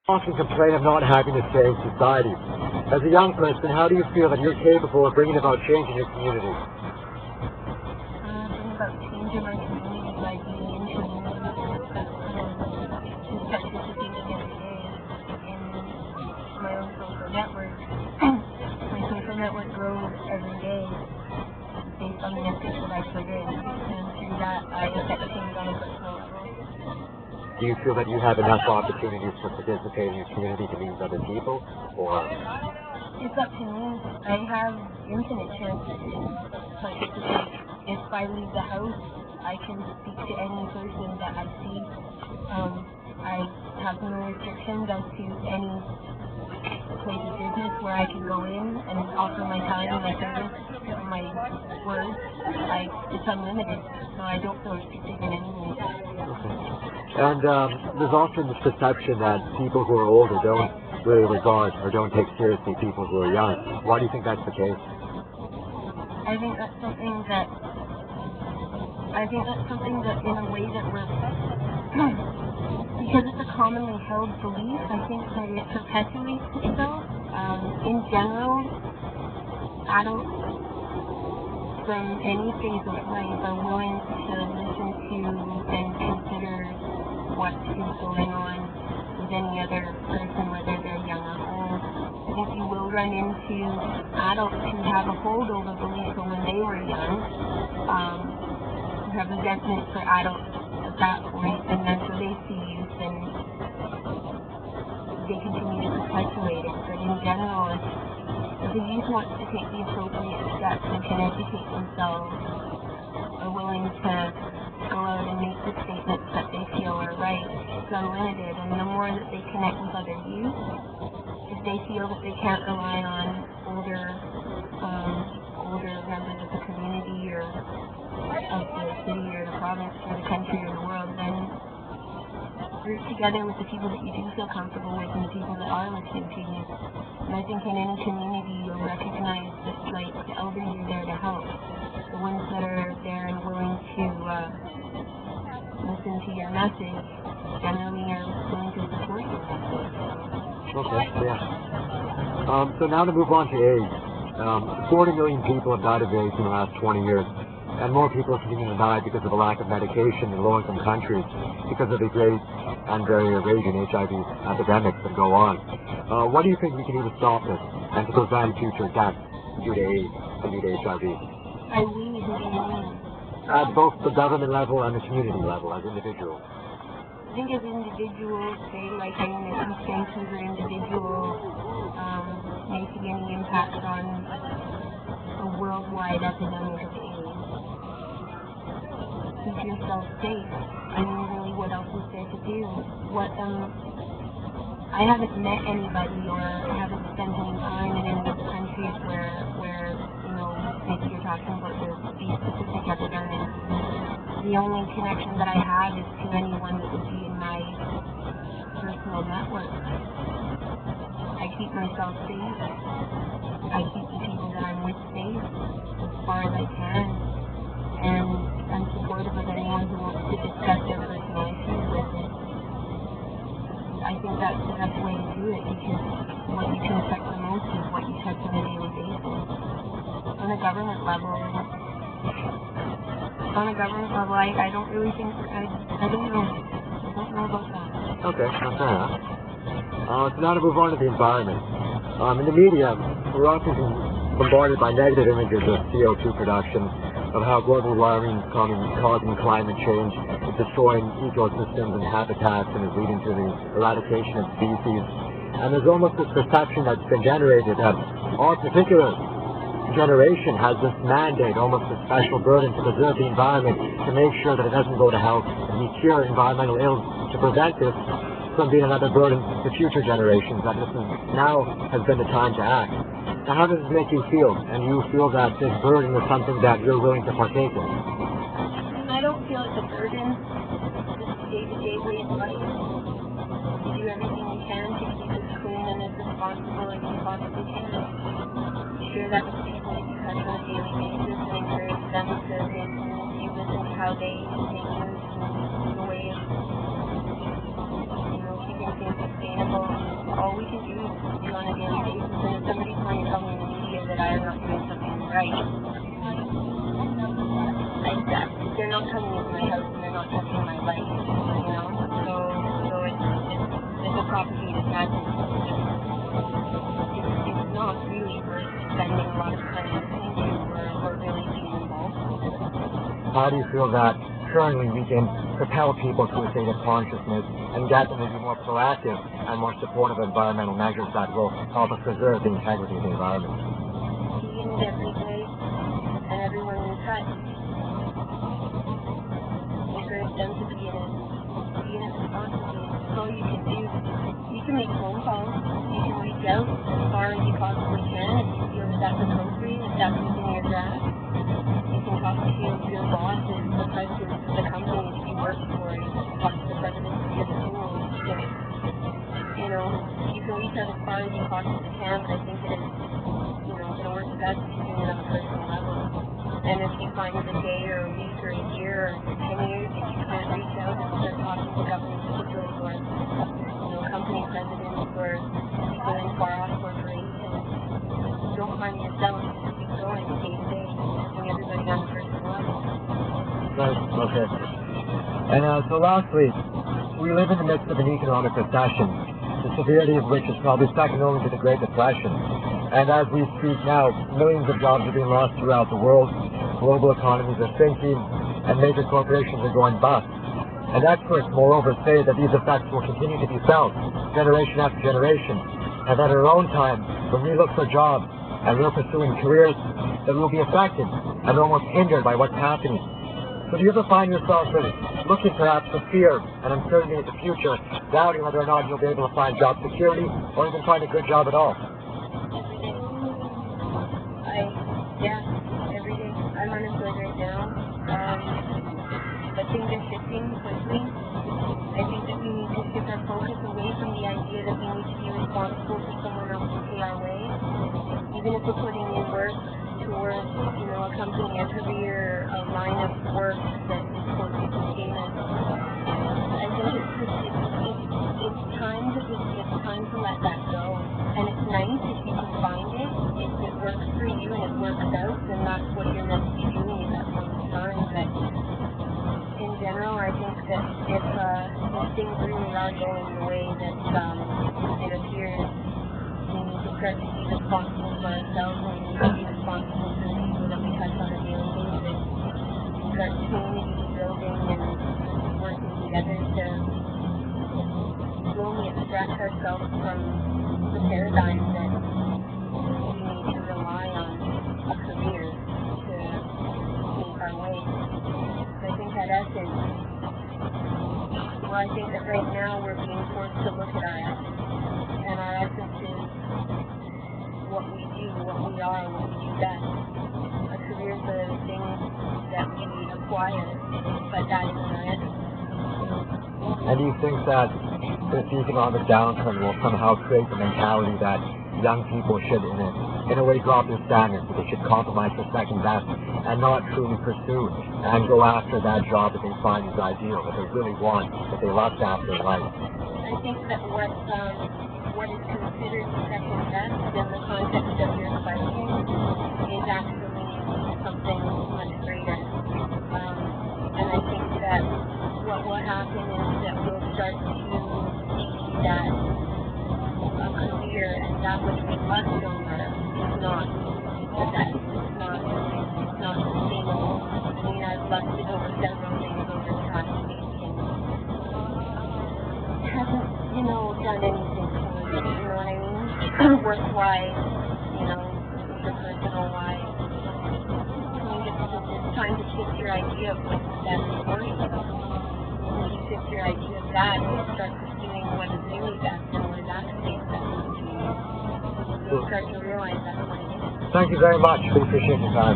often complain of not having a say in society. As a young person, how do you feel that you're capable of bringing about change in your community? Bringing about change in my community by being in community, just participating every day in my own social network. My social network grows every day based on the message that I put in, and through that I affect change on a personal level. Do you feel that you have enough opportunities to participate in your community to meet other people, or? It's up to me. I have infinite chances to participate. If I leave the house, I can speak to any person that I see. I have no restrictions as to any place of business where I can go in and offer my time and my service or my words. It's unlimited, so I don't feel restricted in any way. And there's often this perception that people who are older don't really regard or don't take seriously people who are young. Why do you think that's the case? I think that's something that in a way that we're because it's a commonly held belief, I think that it perpetuates itself. In general, adults from any phase of life are willing to listen to and consider what is going on with any other person, whether they're young or old. I think you will run into adults who have a holdover belief from when they were young, who have resentment for adults at that point, and then so they see youth and they continue to perpetuate it. But in general, if the youth wants to take the appropriate steps and can educate themselves, are willing to go out and make the statements that they feel are right, it's unlimited. And the more that they connect with other youth, if they feel that they can't rely on older members of the community or of the city or the province or the country or the world, then group together with the people that you do feel comfortable with and the people that are listening to you. And I think in any community you'll recognize that, like, the elders are there to help. The ones that are there and willing to listen to your message generally are willing to support your message. Okay, yeah. So now to move on to AIDS. 40 million people have died of AIDS in the last 20 years, and more people are continuing to die because of a lack of medication in low-income countries, because of the great and very raging HIV epidemics that go on. What do you think we can do to stop this and to prevent future deaths due to AIDS and due to HIV? I we, who do you mean? At both the government level and the community level, as individuals. I think as individuals, say, like, I mean, if East Vancouver individual making any impact on a worldwide epidemic of AIDS, keep yourself safe. I mean, really, what else is there to do? I haven't met anybody or I haven't spent any time in any of the countries where maybe you're talking about these specific epidemics. The only connection that I have is to anyone that would be in my personal network. I keep myself safe. I keep the people that I'm with safe as far as I can. And I'm supportive of anyone who wants to discuss their personal issues with it. I think that's the best way to do it, because what you can affect the most is what you touch on a daily basis. On a government level, I don't really think, I don't know about that. Okay, fair enough. So now to move on to the environment. In the media, we're often bombarded by negative images of CO2 production, of how global warming is causing climate change, is destroying ecosystems and habitats, and is leading to the eradication of species. And there's almost this perception that's been generated that our particular generation has this mandate, almost a special burden to preserve the environment, to make sure that it doesn't go to hell, and we cure environmental ills to prevent this from being another burden to future generations, that now has been the time to act. Now, how does this make you feel? And do you feel that this burden is something that you're willing to partake in? I don't feel it's a burden. It's a day-to-day way of life. You do everything you can to keep it clean and as responsible as you possibly can. Share that with the people that you touch on a daily basis and encourage them to you listen to how they use the way of keeping things sustainable. can do on a daily basis. And if somebody's trying to tell me in the media that I am not doing something right, they're not coming into my house and they're not touching my life, you know? So it's a propagated message. It's not really worth spending a lot of time listening to or really being involved. How do you feel that currently we can propel people to a state of consciousness and get them to be more proactive and more supportive of environmental measures that will help us preserve the integrity of the environment? Being it every day and everyone in touch. Encourage them to be in it responsibly. That's all you can do. You can make phone calls. You can reach out as far as you possibly can if you feel that that's appropriate, if that's within your grasp. You can talk to your bosses, the president of the company that you work for. You can talk to the president of your school. You know, you can reach out as far as you possibly can, but I think it is, going to work best if you're doing it on a personal level. And if you find it a day or a week or a year or 10 years that you can't reach out and start talking to government officials or, company presidents or people in far-off corporations, don't harm yourself. Just keep going day to day, helping everybody on a personal level. Right, okay. And so lastly, we live in the midst of an economic recession, the severity of which is probably second only to the Great Depression. And as we speak now, millions of jobs are being lost throughout the world, global economies are sinking, and major corporations are going bust. And experts, moreover, say that these effects will continue to be felt generation after generation, and that at our own time, when we look for jobs and we're pursuing careers, that we'll be affected and almost hindered by what's happening. So do you ever find yourself looking perhaps with fear and uncertainty at the future, doubting whether or not you'll be able to find job security or even find a good job at all? Every day. I'm unemployed right now. But things are shifting quickly. I think that we need to shift our focus away from the idea that we need to be responsible for someone else to pay our way. Even if we're putting in work towards, a company, a career, a line of work that is supposed to sustain us. I think it's time to let that go. And it's nice if you can find it. If it works for you and it works out, then that's what you're meant to be doing at that point in time. But in general, I think that if things really are going the way that it appears, we need to start to be responsible for ourselves and we need to be responsible for the people that we touch on a daily basis. Start community building and working together to slowly extract ourselves from the paradigm that we need to rely on a career to make our way. So I think at essence, I think that right now we're being forced to look at our essence. And our essence is what we do, what we are, what we do best. A career is a thing that we acquire, but that isn't our essence. And do you think that this economic downturn will somehow create the mentality that young people should, in a way, drop their standards, that they should compromise for second best and not truly pursue and go after that job that they find is ideal, that they really want, that they lust after in life? I think that what is considered second best in the context of your question is actually something much greater. And I think that what will happen is that we'll start to see that a career and that which we must over is not the best. It's not sustainable. I mean, I've lusted over several things over the past week and it hasn't, done anything for me, you know what I mean? Work-wise, interpersonal-wise. I think it's time to shift your idea of what's best for you. When you shift your idea of that, you start pursuing what is really best and what is actually best for you. You'll start to realize that's what it is. Thank you very much. We appreciate your time.